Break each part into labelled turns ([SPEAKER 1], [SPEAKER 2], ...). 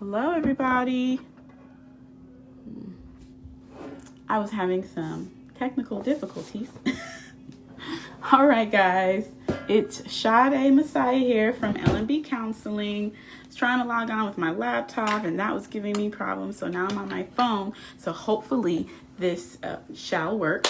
[SPEAKER 1] Hello, everybody. I was having some technical difficulties. All right, guys. It's Sade Messiah here from L&B Counseling. I was trying to log on with my laptop, and that was giving me problems. So now I'm on my phone. So hopefully this shall work.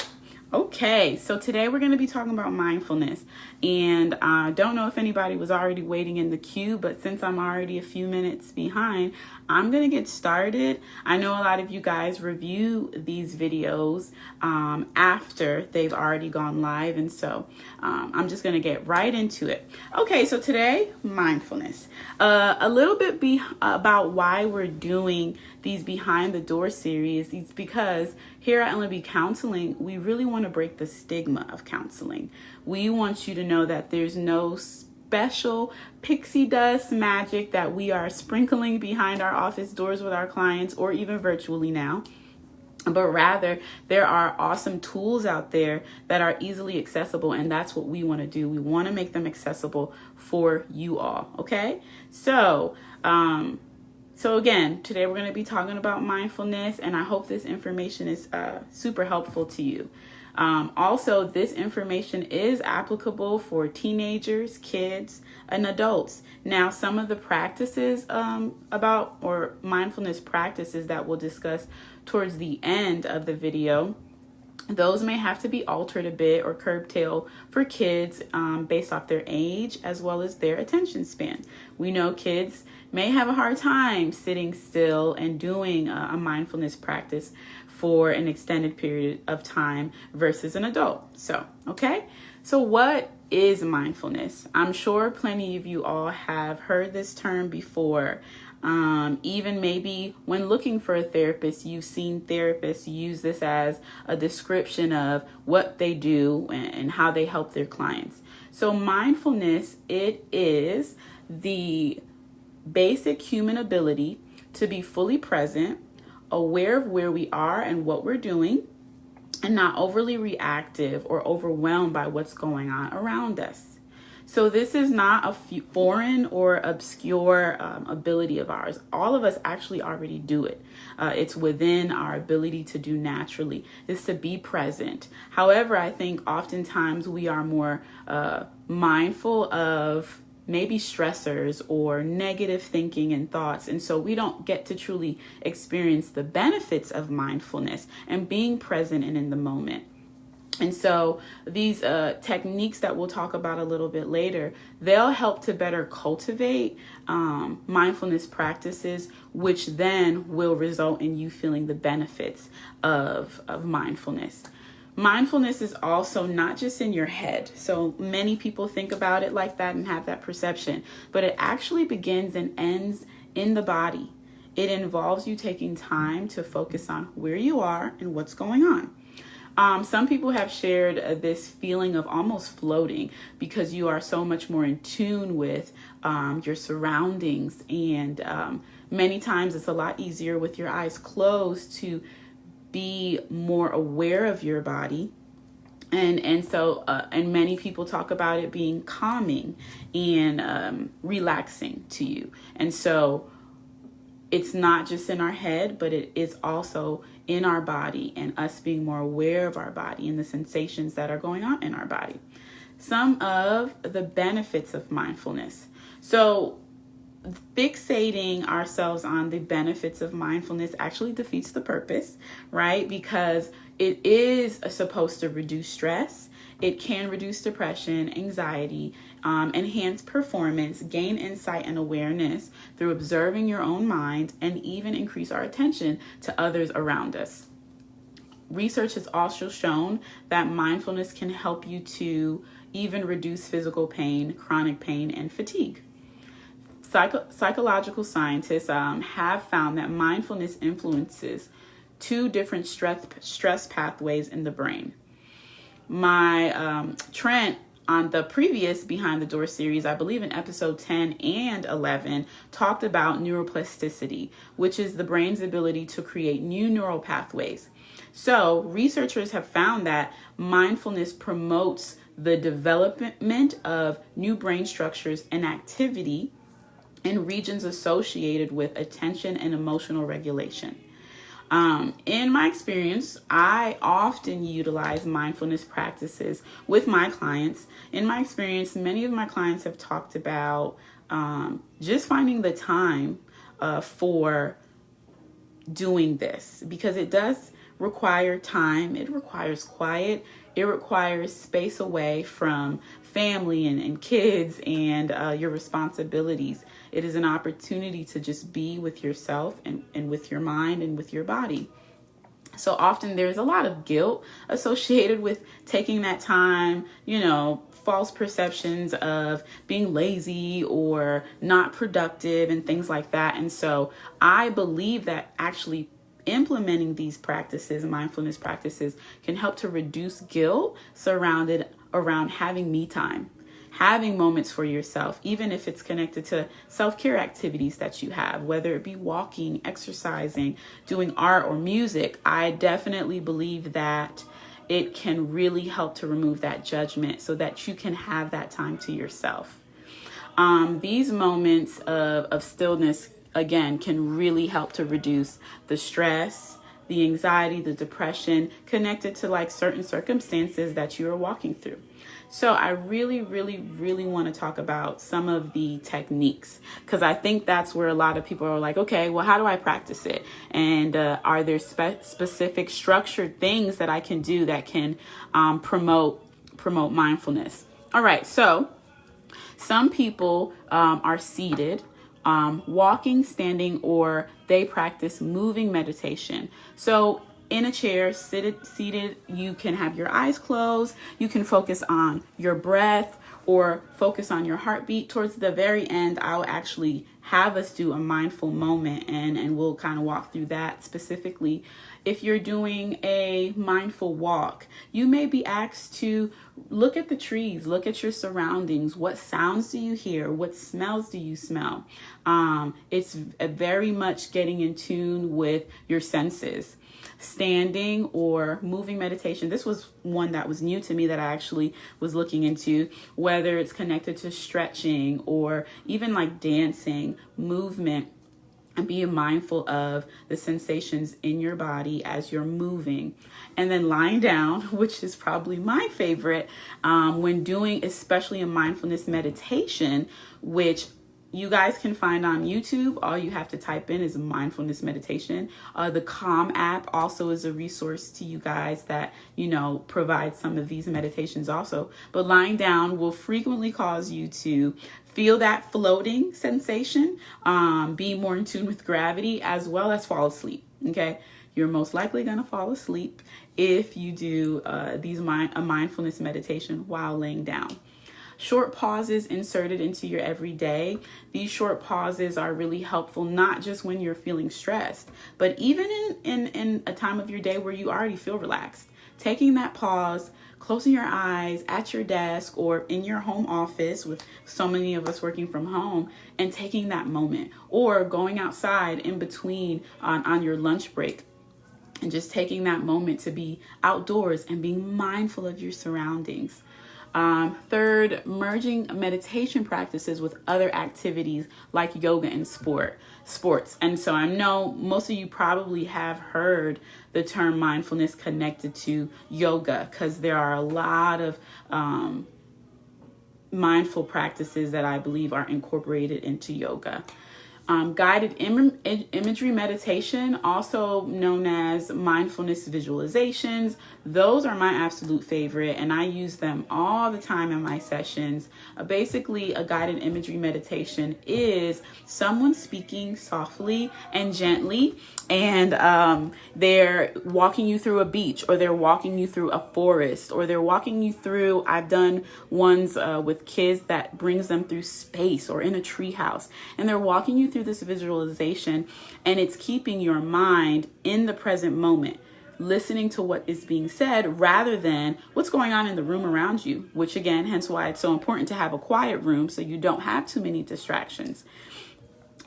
[SPEAKER 1] Okay, so today we're going to be talking about mindfulness, and I don't know if anybody was already waiting in the queue, but since I'm already a few minutes behind, I'm going to get started. I know a lot of you guys review these videos after they've already gone live, and so I'm just going to get right into it. Okay, so today, mindfulness. A little bit about why we're doing these Behind the Door series is because here at L&B Counseling, we really want to break the stigma of counseling. We want you to know that there's no special pixie dust magic that we are sprinkling behind our office doors with our clients or even virtually now. But rather, there are awesome tools out there that are easily accessible, and that's what we want to do. We want to make them accessible for you all, okay? So again, today we're going to be talking about mindfulness, and I hope this information is super helpful to you. Also, this information is applicable for teenagers, kids, and adults. Now, some of the practices or mindfulness practices that we'll discuss towards the end of the video, those may have to be altered a bit or curtailed for kids based off their age as well as their attention span. We know kids may have a hard time sitting still and doing a mindfulness practice for an extended period of time versus an adult. So what is mindfulness? I'm sure plenty of you all have heard this term before. Even maybe when looking for a therapist, you've seen therapists use this as a description of what they do and how they help their clients. So mindfulness, it is the basic human ability to be fully present, aware of where we are and what we're doing, and not overly reactive or overwhelmed by what's going on around us. So this is not a foreign or obscure ability of ours. All of us actually already do it. It's within our ability to do naturally, is to be present. However, I think oftentimes we are more mindful of maybe stressors or negative thinking and thoughts. And so we don't get to truly experience the benefits of mindfulness and being present and in the moment. And so these techniques that we'll talk about a little bit later, they'll help to better cultivate mindfulness practices, which then will result in you feeling the benefits of mindfulness. Mindfulness is also not just in your head. So many people think about it like that and have that perception, but it actually begins and ends in the body. It involves you taking time to focus on where you are and what's going on. Some people have shared this feeling of almost floating because you are so much more in tune with your surroundings. And many times it's a lot easier with your eyes closed to be more aware of your body. And so many people talk about it being calming and relaxing to you. And so it's not just in our head, but it is also in our body and us being more aware of our body and the sensations that are going on in our body. Some of the benefits of mindfulness. So fixating ourselves on the benefits of mindfulness actually defeats the purpose, right? Because it is supposed to reduce stress. It can reduce depression, anxiety, enhance performance, gain insight and awareness through observing your own mind, and even increase our attention to others around us. Research has also shown that mindfulness can help you to even reduce physical pain, chronic pain, and fatigue. Psychological scientists have found that mindfulness influences two different stress pathways in the brain. Trent, on the previous Behind the Door series, I believe in episode 10 and 11, talked about neuroplasticity, which is the brain's ability to create new neural pathways. So researchers have found that mindfulness promotes the development of new brain structures and activity and regions associated with attention and emotional regulation. In my experience, I often utilize mindfulness practices with my clients. In my experience, many of my clients have talked about just finding the time for doing this, because it does require time, it requires quiet, it requires space away from family and kids and your responsibilities. It is an opportunity to just be with yourself and with your mind and with your body. So often there's a lot of guilt associated with taking that time, false perceptions of being lazy or not productive and things like that. And so I believe that actually implementing these practices, mindfulness practices, can help to reduce guilt surrounded around having me time, having moments for yourself, even if it's connected to self-care activities that you have, whether it be walking, exercising, doing art or music. I definitely believe that it can really help to remove that judgment so that you can have that time to yourself. These moments of stillness, again, can really help to reduce the stress, the anxiety, the depression connected to like certain circumstances that you are walking through. So I really, really, really want to talk about some of the techniques, because I think that's where a lot of people are like, okay, well, how do I practice it? And are there specific structured things that I can do that can promote mindfulness? All right, so some people are seated, walking, standing, or they practice moving meditation. So in a chair, seated, you can have your eyes closed. You can focus on your breath or focus on your heartbeat. Towards the very end, I'll actually have us do a mindful moment, and we'll kind of walk through that specifically. If you're doing a mindful walk, you may be asked to look at the trees, look at your surroundings. What sounds do you hear? What smells do you smell? It's very much getting in tune with your senses. Standing or moving meditation. This was one that was new to me that I actually was looking into, whether it's connected to stretching or even like dancing, movement, and being mindful of the sensations in your body as you're moving. And then lying down, which is probably my favorite, when doing especially a mindfulness meditation, which you guys can find on YouTube. All you have to type in is mindfulness meditation. The Calm app also is a resource to you guys that, provides some of these meditations also. But lying down will frequently cause you to feel that floating sensation, be more in tune with gravity, as well as fall asleep. Okay. You're most likely going to fall asleep if you do a mindfulness meditation while laying down. Short pauses inserted into your everyday. These short pauses are really helpful, not just when you're feeling stressed, but even in a time of your day where you already feel relaxed. Taking that pause, closing your eyes at your desk or in your home office, with so many of us working from home, and taking that moment, or going outside in between on your lunch break, and just taking that moment to be outdoors and being mindful of your surroundings. Third, merging meditation practices with other activities like yoga and sports. And so I know most of you probably have heard the term mindfulness connected to yoga, because there are a lot of mindful practices that I believe are incorporated into yoga. Guided imagery meditation, also known as mindfulness visualizations. Those are my absolute favorite, and I use them all the time in my sessions. Basically, a guided imagery meditation is someone speaking softly and gently, and they're walking you through a beach, or they're walking you through a forest, or they're walking you through, I've done ones with kids that brings them through space or in a tree house, and they're walking you through this visualization, and it's keeping your mind in the present moment, listening to what is being said rather than what's going on in the room around you, which again, hence why it's so important to have a quiet room so you don't have too many distractions.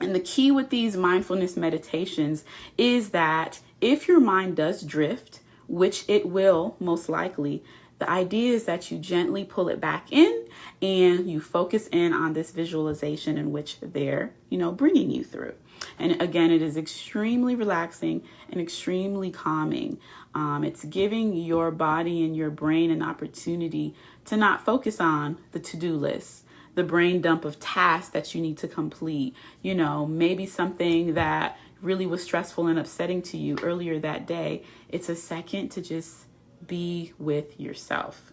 [SPEAKER 1] And the key with these mindfulness meditations is that if your mind does drift, which it will most likely, the idea is that you gently pull it back in and you focus in on this visualization in which they're, bringing you through. And again, it is extremely relaxing and extremely calming. It's giving your body and your brain an opportunity to not focus on the to-do list, the brain dump of tasks that you need to complete, maybe something that really was stressful and upsetting to you earlier that day. It's a second to just be with yourself.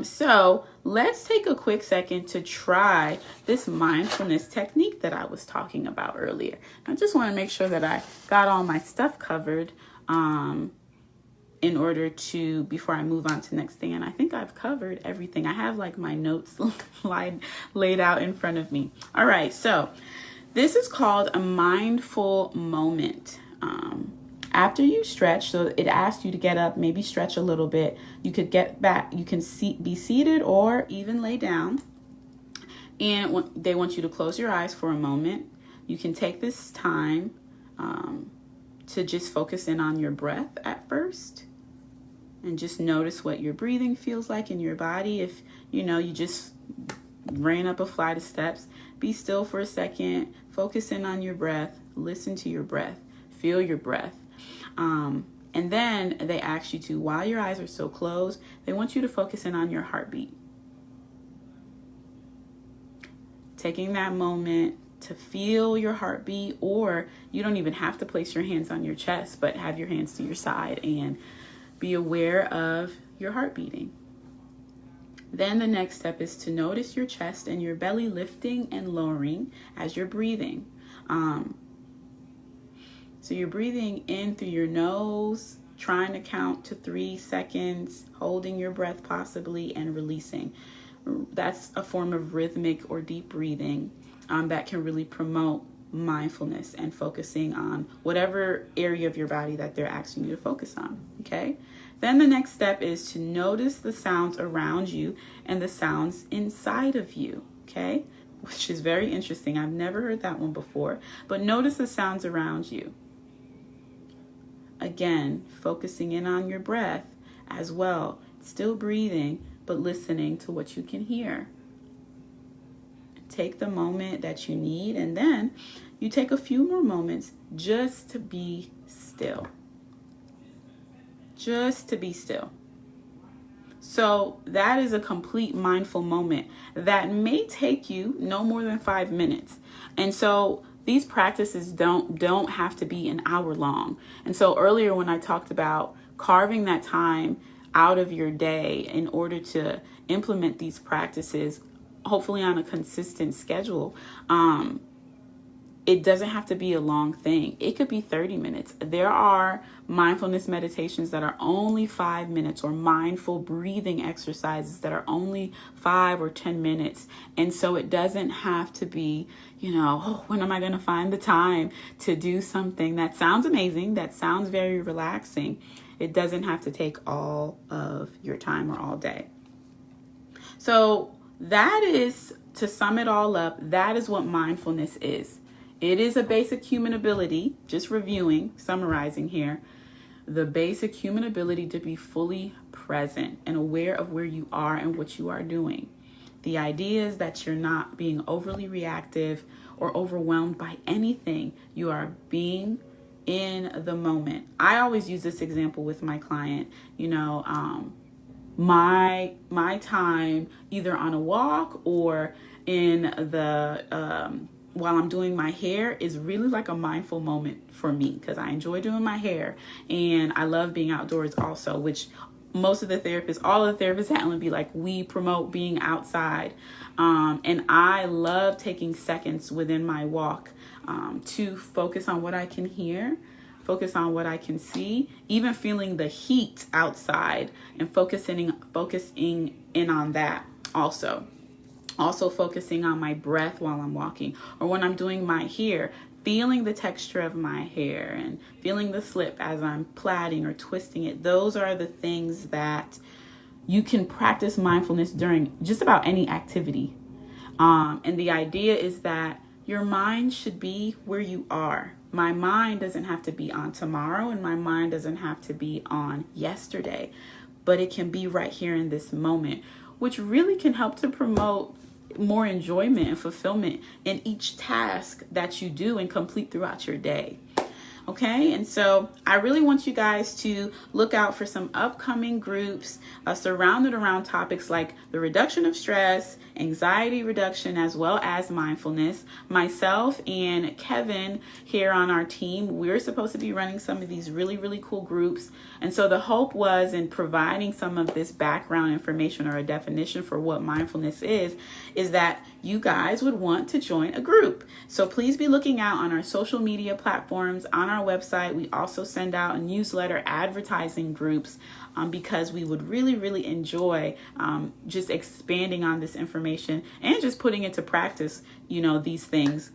[SPEAKER 1] So let's take a quick second to try this mindfulness technique that I was talking about earlier. I just want to make sure that I got all my stuff covered in order to, before I move on to the next thing. And I think I've covered everything. I have like my notes laid out in front of me. All right. So this is called a mindful moment. After you stretch, so it asks you to get up, maybe stretch a little bit. You could get back. You can be seated or even lay down. And they want you to close your eyes for a moment. You can take this time to just focus in on your breath at first. And just notice what your breathing feels like in your body. If, you just ran up a flight of steps, be still for a second. Focus in on your breath. Listen to your breath. Feel your breath. And then they ask you to, while your eyes are still closed, they want you to focus in on your heartbeat. Taking that moment to feel your heartbeat, or you don't even have to place your hands on your chest, but have your hands to your side and be aware of your heart beating. Then the next step is to notice your chest and your belly lifting and lowering as you're breathing. So you're breathing in through your nose, trying to count to 3 seconds, holding your breath possibly, and releasing. That's a form of rhythmic or deep breathing that can really promote mindfulness and focusing on whatever area of your body that they're asking you to focus on, okay? Then the next step is to notice the sounds around you and the sounds inside of you, okay? Which is very interesting. I've never heard that one before, but notice the sounds around you. Again, focusing in on your breath as well. Still breathing, but listening to what you can hear. Take the moment that you need, and then you take a few more moments just to be still. Just to be still. So that is a complete mindful moment that may take you no more than 5 minutes. And so these practices don't have to be an hour long. And so earlier when I talked about carving that time out of your day in order to implement these practices, hopefully on a consistent schedule, it doesn't have to be a long thing. It could be 30 minutes. There are mindfulness meditations that are only 5 minutes, or mindful breathing exercises that are only 5 or 10 minutes. And so it doesn't have to be, when am I going to find the time to do something that sounds amazing, that sounds very relaxing. It doesn't have to take all of your time or all day. So that is, to sum it all up, that is what mindfulness is. It is a basic human ability, just reviewing, summarizing here, the basic human ability to be fully present and aware of where you are and what you are doing. The idea is that you're not being overly reactive or overwhelmed by anything. You are being in the moment. I always use this example with my client, my time either on a walk or in the while I'm doing my hair is really like a mindful moment for me, because I enjoy doing my hair and I love being outdoors also, which all of the therapists at Ellen be like, we promote being outside. And I love taking seconds within my walk to focus on what I can hear, focus on what I can see, even feeling the heat outside and focusing in on that also. Also focusing on my breath while I'm walking, or when I'm doing my hair, feeling the texture of my hair and feeling the slip as I'm plaiting or twisting it. Those are the things that you can practice mindfulness during just about any activity. And the idea is that your mind should be where you are. My mind doesn't have to be on tomorrow, and my mind doesn't have to be on yesterday, but it can be right here in this moment. which really can help to promote more enjoyment and fulfillment in each task that you do and complete throughout your day. Okay, and so I really want you guys to look out for some upcoming groups surrounded around topics like the reduction of stress, anxiety reduction, as well as mindfulness. Myself and Kevin here on our team, we're supposed to be running some of these really, really cool groups. And so the hope was in providing some of this background information or a definition for what mindfulness is that you guys would want to join a group. So please be looking out on our social media platforms, on our website. We also send out a newsletter advertising groups because we would really, really enjoy just expanding on this information and just putting into practice, these things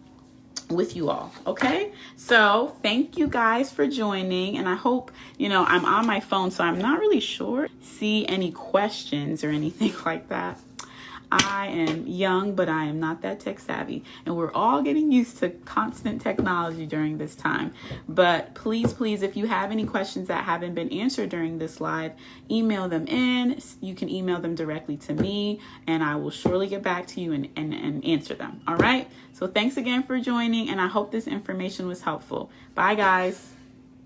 [SPEAKER 1] with you all. Okay, so thank you guys for joining, and I hope I'm on my phone, so I'm not really sure see any questions or anything like that. I am young, but I am not that tech savvy, and we're all getting used to constant technology during this time. But please, if you have any questions that haven't been answered during this live, email them in. You can email them directly to me, and I will surely get back to you and answer them. All right. So thanks again for joining, and I hope this information was helpful. Bye, guys.